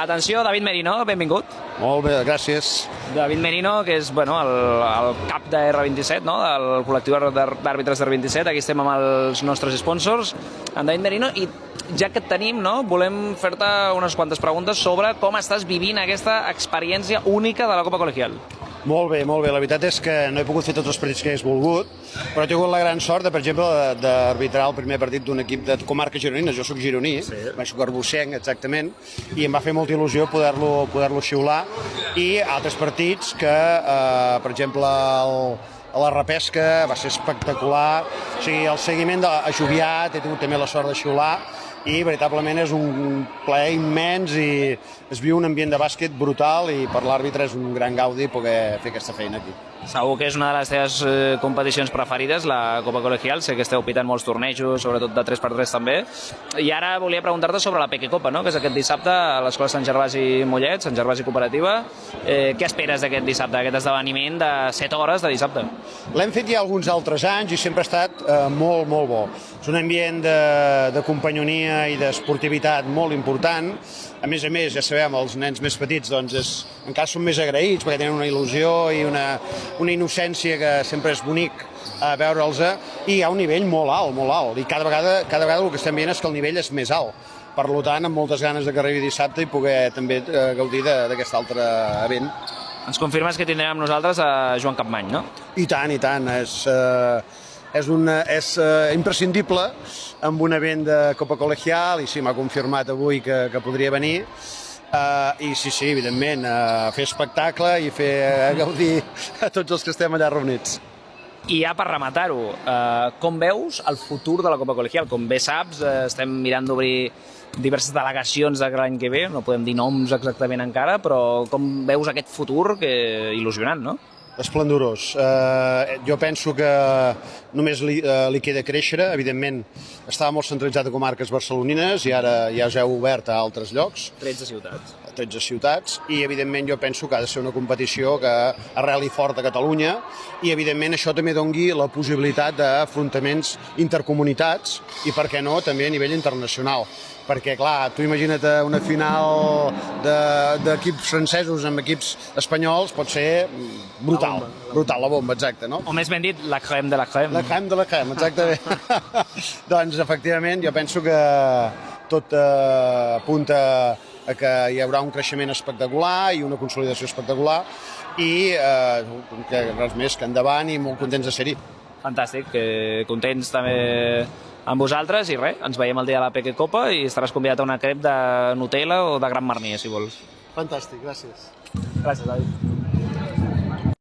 Atenció, David Merino, benvingut. Molt bé, gràcies. David Merino, que és el cap de R27, no? Del col·lectiu d'àrbitres d'R27. Aquí estem amb els nostres sponsors, en David Merino, i ja que et tenim, no? Volem fer-te unes quantes preguntes sobre com estàs vivint aquesta experiència única de la Copa Col·legial. Molt bé, molt bé. La veritat és que no he pogut fer tots els partits que hagués volgut, però he tingut la gran sort, per exemple, d'arbitrar el primer partit d'un equip de comarca gironina. Jo soc gironí, vaig soc arbossenc, exactament, i em va fer molta il·lusió poder-lo xiular. I altres partits que, per exemple, a la repesca va ser espectacular. O sigui, el seguiment a Joviat, he tingut també la sort de xiular, i veritablement és un plaer immens i es viu un ambient de bàsquet brutal i per l'àrbitre és un gran gaudi poder fer aquesta feina aquí. Segur que és una de les teves competicions preferides, la Copa Col·legial. Sé que esteu pitant molts tornejos, sobretot de 3x3 també. I ara volia preguntar-te sobre la Peque Copa, no? Que és aquest dissabte a l'Escola Sant Gervasi Mollet, Sant Gervasi Cooperativa. Què esperes d'aquest dissabte, aquest esdeveniment de 7 hores de dissabte? L'hem fet ja alguns altres anys i sempre ha estat molt, molt bo. És un ambient de companyonia i d'esportivitat molt important. A més, ja sabem, els nens més petits doncs encara són més agraïts perquè tenen una il·lusió i una innocència que sempre és bonic veure'ls, i hi ha un nivell molt alt, molt alt, i cada vegada el que estem veient és que el nivell és més alt. Per tant, amb moltes ganes que arribi dissabte i poder també gaudir d'aquest altre event. Ens confirmes que tindrem amb nosaltres a Joan Capmany, no? I tant, és imprescindible amb un event de Copa Col·legial, i sí, m'ha confirmat avui que podria venir. I sí, evidentment, fer espectacle i fer gaudir a tots els que estem allà reunits. I ja per rematar-ho, com veus el futur de la Copa Col·legial? Com bé saps, estem mirant d'obrir diverses delegacions de l'any que ve, no podem dir noms exactament encara, però com veus aquest futur? Que il·lusionant, no? Esplendorós. Jo penso que només li queda créixer. Evidentment, estava molt centralitzat a comarques barcelonines i ara ja us heu obert a altres llocs. 13 ciutats. 13 ciutats, i evidentment jo penso que ha de ser una competició que arreli fort a Catalunya, i evidentment això també doni la possibilitat d'afrontaments intercomunitats i, per què no, també a nivell internacional. Perquè, clar, tu imagina't una final d'equips francesos amb equips espanyols, pot ser brutal, la bomba, exacte, no? O més ben dit, la crème de la crème. La crème de la crème, exactament. Doncs, efectivament, jo penso que tot apunta a que hi haurà un creixement espectacular i una consolidació espectacular, i que res més que endavant, i molt contents de ser-hi. Fantàstic, contents també amb vosaltres, i res, ens veiem el dia de la Peque Copa i estaràs convidat a una crep de Nutella o de Gran Marnier, si vols. Fantàstic, gràcies. Gràcies, David.